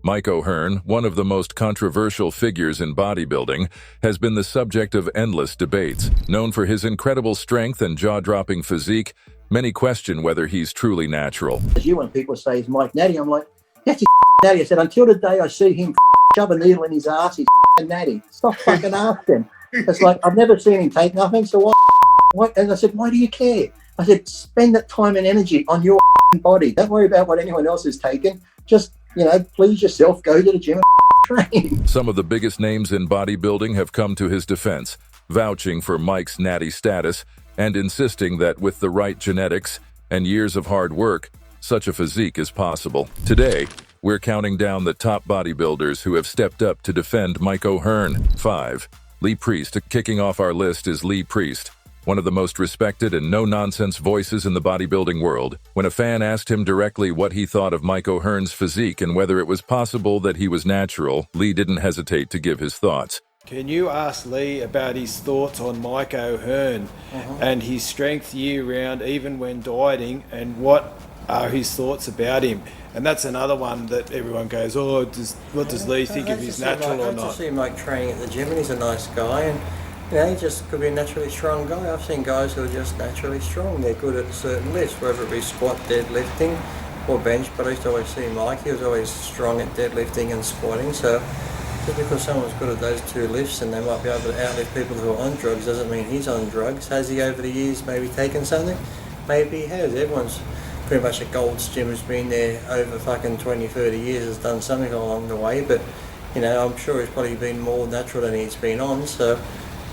Mike Hearns, one of the most controversial figures in bodybuilding, has been the subject of endless debates. Known for his incredible strength and jaw-dropping physique, many question whether he's truly natural. As you, when people say he's Mike Natty, I'm like, that's his Natty. I said, until the day I see him shove a needle in his ass, he's Natty. Stop fucking asking. It's like, I've never seen him take nothing, so what? And I said, why do you care? I said, spend that time and energy on your body. Don't worry about what anyone else is taking. Just, please yourself, go to the gym and train. Some of the biggest names in bodybuilding have come to his defense, vouching for Mike's natty status and insisting that with the right genetics and years of hard work, such a physique is possible. Today, we're counting down the top bodybuilders who have stepped up to defend Mike Hearns. 5. Lee Priest. Kicking off our list is Lee Priest, one of the most respected and no-nonsense voices in the bodybuilding world. When a fan asked him directly what he thought of Mike Hearns' physique and whether it was possible that he was natural, Lee didn't hesitate to give his thoughts. Can you ask Lee about his thoughts on Mike Hearns and his strength year-round, even when dieting, and what are his thoughts about him? And that's another one that everyone goes, what does Lee think if he's natural or not? I see Mike training at the gym, and he's a nice guy, and he just could be a naturally strong guy. I've seen guys who are just naturally strong. They're good at certain lifts, whether it be squat, deadlifting, or bench. But I used to always see Mike, he was always strong at deadlifting and squatting. So just because someone's good at those two lifts and they might be able to outlift people who are on drugs doesn't mean he's on drugs. Has he over the years maybe taken something? Maybe he has. Everyone's pretty much at Gold's Gym has been there over fucking 20, 30 years, has done something along the way. But, I'm sure he's probably been more natural than he's been on. So,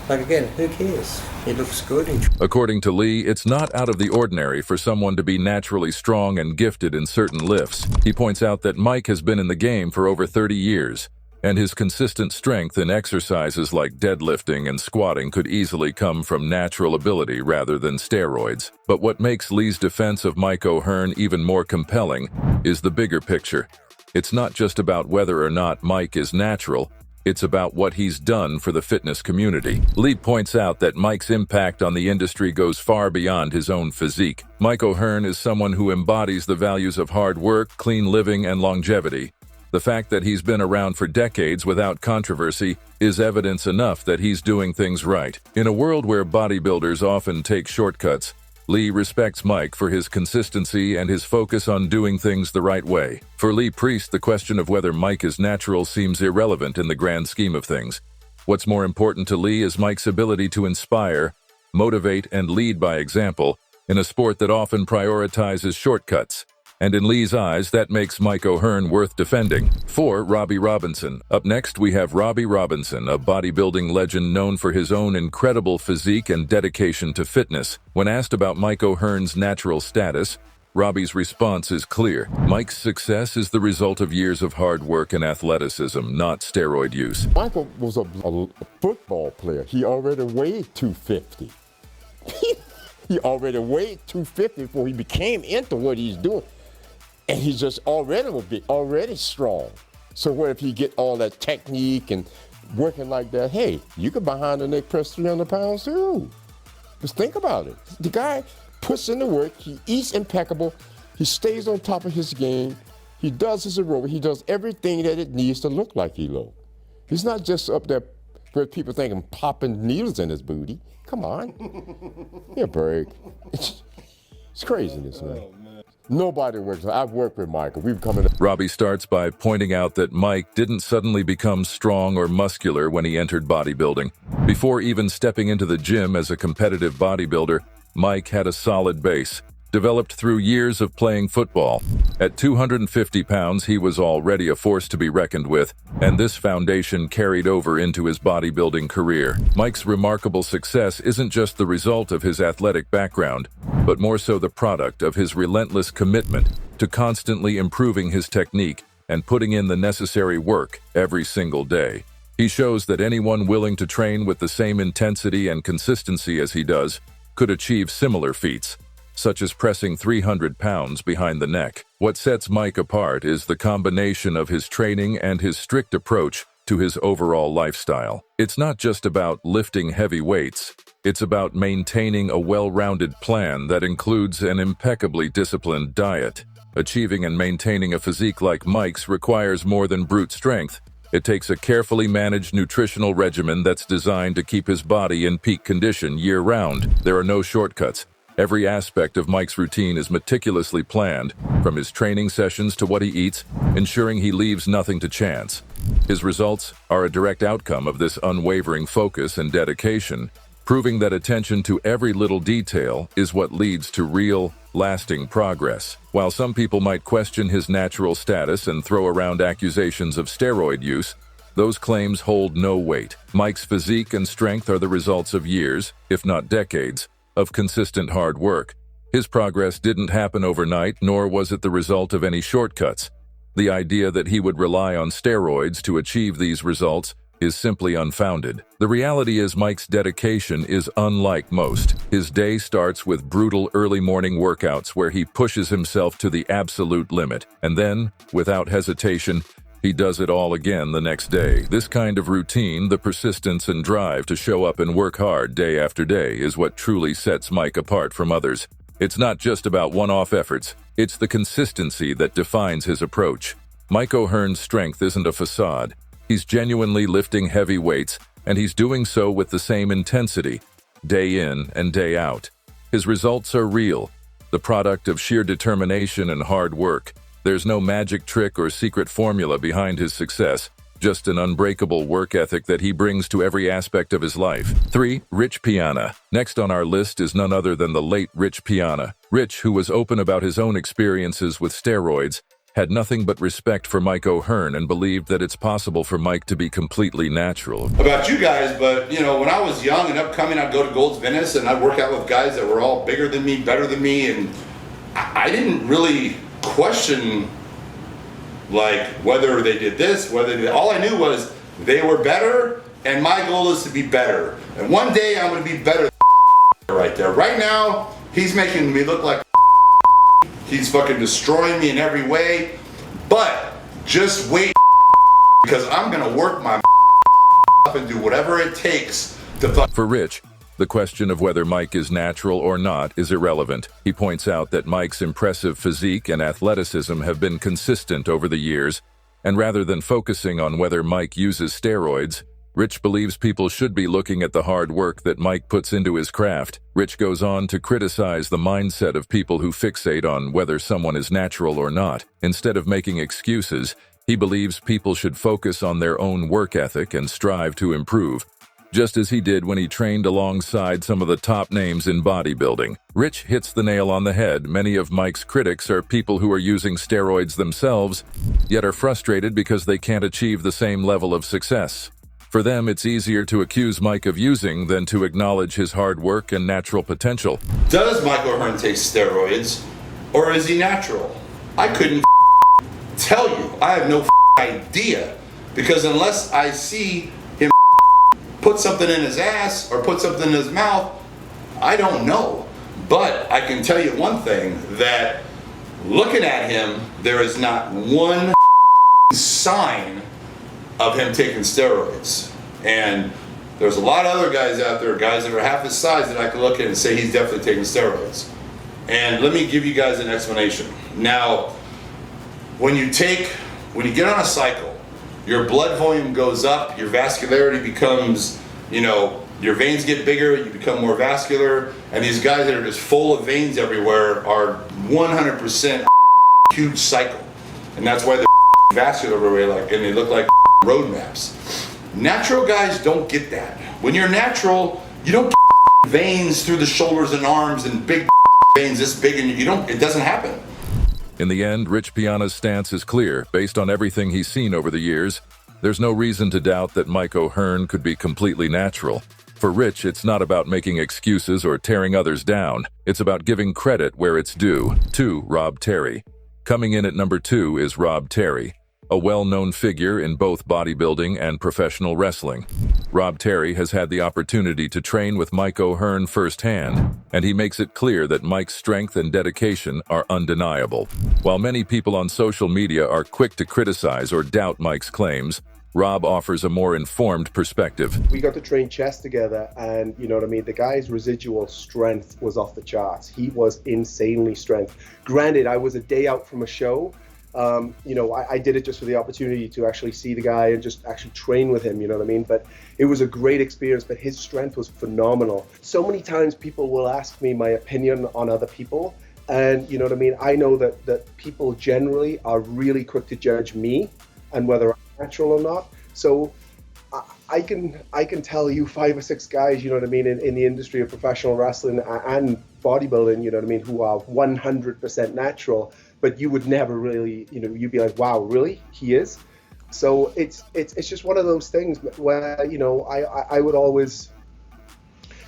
again, who cares? He looks good. According to Lee, it's not out of the ordinary for someone to be naturally strong and gifted in certain lifts. He points out that Mike has been in the game for over 30 years, and his consistent strength in exercises like deadlifting and squatting could easily come from natural ability rather than steroids. But what makes Lee's defense of Mike Hearns even more compelling is the bigger picture. It's not just about whether or not Mike is natural, it's about what he's done for the fitness community. Lee points out that Mike's impact on the industry goes far beyond his own physique. Mike Hearns is someone who embodies the values of hard work, clean living, and longevity. The fact that he's been around for decades without controversy is evidence enough that he's doing things right. In a world where bodybuilders often take shortcuts, Lee respects Mike for his consistency and his focus on doing things the right way. For Lee Priest, the question of whether Mike is natural seems irrelevant in the grand scheme of things. What's more important to Lee is Mike's ability to inspire, motivate, and lead by example in a sport that often prioritizes shortcuts. And in Lee's eyes, that makes Mike Hearns worth defending. 4. Robbie Robinson. Up next, we have Robbie Robinson, a bodybuilding legend known for his own incredible physique and dedication to fitness. When asked about Mike Hearns' natural status, Robbie's response is clear. Mike's success is the result of years of hard work and athleticism, not steroid use. Michael was a football player. He already weighed 250. He already weighed 250 before he became into what he's doing. And he's just already strong. So what if he get all that technique and working like that? Hey, you could behind the neck press 300 pounds too. Just think about it. The guy puts in the work, he eats impeccable, he stays on top of his game, he does his aerobic, he does everything that it needs to look like he looks. He's not just up there where people think I'm popping needles in his booty. Come on. Give me a break. It's craziness, man. Nobody works. I've worked with Michael. We've come in. Robbie starts by pointing out that Mike didn't suddenly become strong or muscular when he entered bodybuilding. Before even stepping into the gym as a competitive bodybuilder, Mike had a solid base, developed through years of playing football. At 250 pounds, he was already a force to be reckoned with, and this foundation carried over into his bodybuilding career. Mike's remarkable success isn't just the result of his athletic background, but more so the product of his relentless commitment to constantly improving his technique and putting in the necessary work every single day. He shows that anyone willing to train with the same intensity and consistency as he does could achieve similar feats, such as pressing 300 pounds behind the neck. What sets Mike apart is the combination of his training and his strict approach to his overall lifestyle. It's not just about lifting heavy weights, it's about maintaining a well-rounded plan that includes an impeccably disciplined diet, Achieving and maintaining a physique like Mike's requires more than brute strength. It takes a carefully managed nutritional regimen that's designed to keep his body in peak condition year-round. There are no shortcuts. Every aspect of Mike's routine is meticulously planned, from his training sessions to what he eats, ensuring he leaves nothing to chance. His results are a direct outcome of this unwavering focus and dedication, proving that attention to every little detail is what leads to real, lasting progress. While some people might question his natural status and throw around accusations of steroid use, those claims hold no weight. Mike's physique and strength are the results of years, if not decades, of consistent hard work. His progress didn't happen overnight, nor was it the result of any shortcuts. The idea that he would rely on steroids to achieve these results is simply unfounded. The reality is Mike's dedication is unlike most. His day starts with brutal early morning workouts where he pushes himself to the absolute limit, and then, without hesitation, he does it all again the next day. This kind of routine, the persistence and drive to show up and work hard day after day, is what truly sets Mike apart from others. It's not just about one-off efforts, it's the consistency that defines his approach. Mike O'Hearn's strength isn't a facade. He's genuinely lifting heavy weights, and he's doing so with the same intensity, day in and day out. His results are real, the product of sheer determination and hard work. There's no magic trick or secret formula behind his success, just an unbreakable work ethic that he brings to every aspect of his life. 3. Rich Piana. Next on our list is none other than the late Rich Piana. Rich, who was open about his own experiences with steroids, had nothing but respect for Mike O'Hearn and believed that it's possible for Mike to be completely natural. About you guys, but when I was young and upcoming, I'd go to Gold's Venice and I'd work out with guys that were all bigger than me, better than me, and I didn't really question like whether they did this, all I knew was they were better, and my goal is to be better. And one day I'm gonna be better than right there. Right now, he's making me look like he's fucking destroying me in every way, but just wait, because I'm gonna work my up and do whatever it takes to For Rich, the question of whether Mike is natural or not is irrelevant. He points out that Mike's impressive physique and athleticism have been consistent over the years, and rather than focusing on whether Mike uses steroids, Rich believes people should be looking at the hard work that Mike puts into his craft. Rich goes on to criticize the mindset of people who fixate on whether someone is natural or not. Instead of making excuses, he believes people should focus on their own work ethic and strive to improve, just as he did when he trained alongside some of the top names in bodybuilding. Rich hits the nail on the head. Many of Mike's critics are people who are using steroids themselves, yet are frustrated because they can't achieve the same level of success. For them, it's easier to accuse Mike of using than to acknowledge his hard work and natural potential. Does Mike O'Hearn take steroids, or is he natural? I couldn't tell you. I have no idea, because unless I see him put something in his ass or put something in his mouth, I don't know. But I can tell you one thing, that looking at him, there is not one sign of him taking steroids. And there's a lot of other guys out there, guys that are half his size, that I can look at and say he's definitely taking steroids. And let me give you guys an explanation. Now, when you get on a cycle, your blood volume goes up, your vascularity becomes, your veins get bigger, you become more vascular, and these guys that are just full of veins everywhere are 100% huge cycle. And that's why they're vascular everywhere, and they look like road maps. Natural guys don't get that. When you're natural, you don't get veins through the shoulders and arms and big veins this big, and it doesn't happen. In the end, Rich Piana's stance is clear. Based on everything he's seen over the years, there's no reason to doubt that Mike O'Hearn could be completely natural. For Rich, it's not about making excuses or tearing others down. It's about giving credit where it's due. 2. Rob Terry. Coming in at number 2 is Rob Terry, a well-known figure in both bodybuilding and professional wrestling. Rob Terry has had the opportunity to train with Mike O'Hearn firsthand, and he makes it clear that Mike's strength and dedication are undeniable. While many people on social media are quick to criticize or doubt Mike's claims, Rob offers a more informed perspective. We got to train chest together, and you know what I mean, the guy's residual strength was off the charts. He was insanely strength. Granted, I was a day out from a show. You know, I did it just for the opportunity to actually see the guy and just actually train with him, you know what I mean? But it was a great experience, but his strength was phenomenal. So many times people will ask me my opinion on other people, and you know what I mean? I know that people generally are really quick to judge me and whether I'm natural or not. So I can tell you 5 or 6 guys, you know what I mean, in the industry of professional wrestling and bodybuilding, you know what I mean, who are 100% natural, but you would never really, you know, you'd be like, wow, really? He is? So it's just one of those things where, you know, I would always,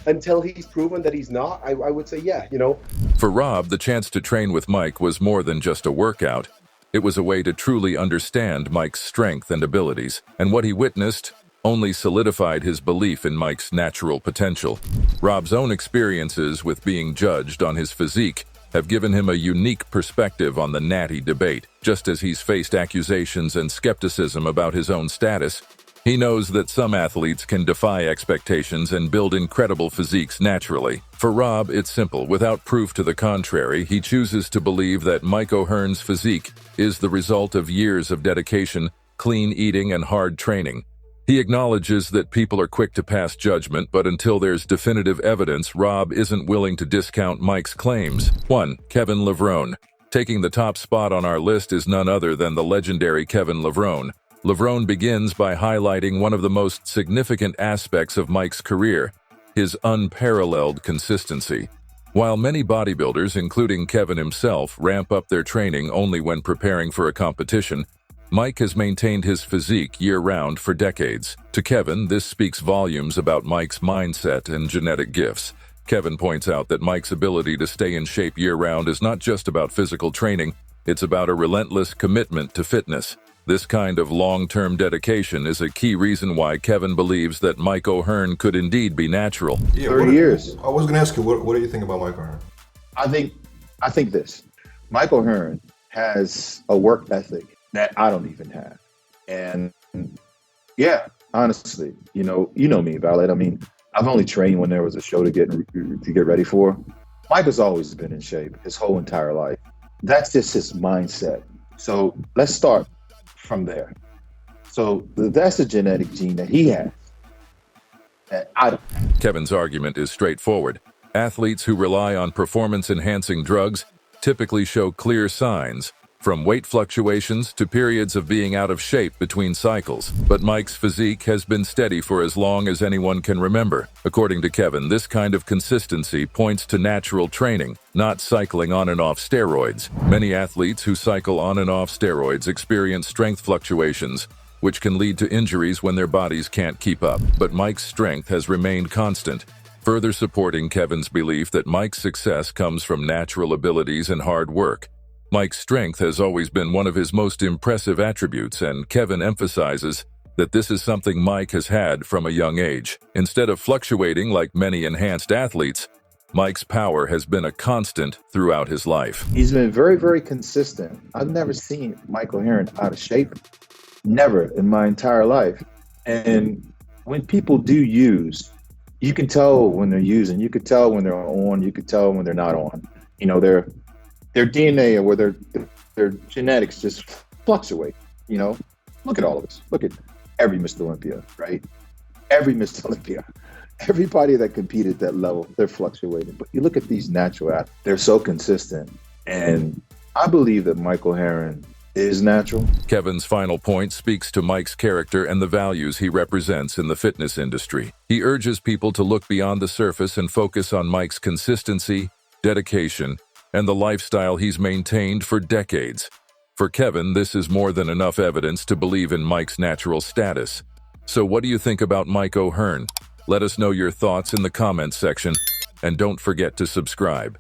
until he's proven that he's not, I would say, yeah, you know. For Rob, the chance to train with Mike was more than just a workout. It was a way to truly understand Mike's strength and abilities, and what he witnessed only solidified his belief in Mike's natural potential. Rob's own experiences with being judged on his physique have given him a unique perspective on the natty debate. Just as he's faced accusations and skepticism about his own status, he knows that some athletes can defy expectations and build incredible physiques naturally. For Rob, it's simple. Without proof to the contrary, he chooses to believe that Mike O'Hearn's physique is the result of years of dedication, clean eating, and hard training. He acknowledges that people are quick to pass judgment, but until there's definitive evidence, Rob isn't willing to discount Mike's claims. 1. Kevin Levrone. Taking the top spot on our list is none other than the legendary Kevin Levrone. Levrone begins by highlighting one of the most significant aspects of Mike's career, his unparalleled consistency. While many bodybuilders, including Kevin himself, ramp up their training only when preparing for a competition, Mike has maintained his physique year-round for decades. To Kevin, this speaks volumes about Mike's mindset and genetic gifts. Kevin points out that Mike's ability to stay in shape year-round is not just about physical training, it's about a relentless commitment to fitness. This kind of long-term dedication is a key reason why Kevin believes that Mike O'Hearn could indeed be natural. Yeah, 30 years. I was going to ask you, what do you think about Mike O'Hearn? I think this. Mike O'Hearn has a work ethic that I don't even have. And yeah, honestly, you know me, Valet. I mean, I've only trained when there was a show to get ready for. Mike has always been in shape his whole entire life. That's just his mindset. So let's start from there. So that's the genetic gene that he has. That I don't. Kevin's argument is straightforward. Athletes who rely on performance-enhancing drugs typically show clear signs, from weight fluctuations to periods of being out of shape between cycles. But Mike's physique has been steady for as long as anyone can remember. According to Kevin, this kind of consistency points to natural training, not cycling on and off steroids. Many athletes who cycle on and off steroids experience strength fluctuations, which can lead to injuries when their bodies can't keep up. But Mike's strength has remained constant, further supporting Kevin's belief that Mike's success comes from natural abilities and hard work. Mike's strength has always been one of his most impressive attributes, and Kevin emphasizes that this is something Mike has had from a young age. Instead of fluctuating like many enhanced athletes, Mike's power has been a constant throughout his life. He's been very, very consistent. I've never seen Mike O'Hearn out of shape. Never in my entire life. And when people do use, you can tell when they're using, you could tell when they're on, you could tell when they're not on. You know, their DNA or their genetics just fluctuate, you know. Look at all of us. Look at every Mr. Olympia, right? Every Mr. Olympia. Everybody that competed at that level, they're fluctuating. But you look at these natural athletes, they're so consistent. And I believe that Mike O'Hearn is natural. Kevin's final point speaks to Mike's character and the values he represents in the fitness industry. He urges people to look beyond the surface and focus on Mike's consistency, dedication, and the lifestyle he's maintained for decades. For Kevin, this is more than enough evidence to believe in Mike's natural status. So what do you think about Mike O'Hearn? Let us know your thoughts in the comments section, and don't forget to subscribe.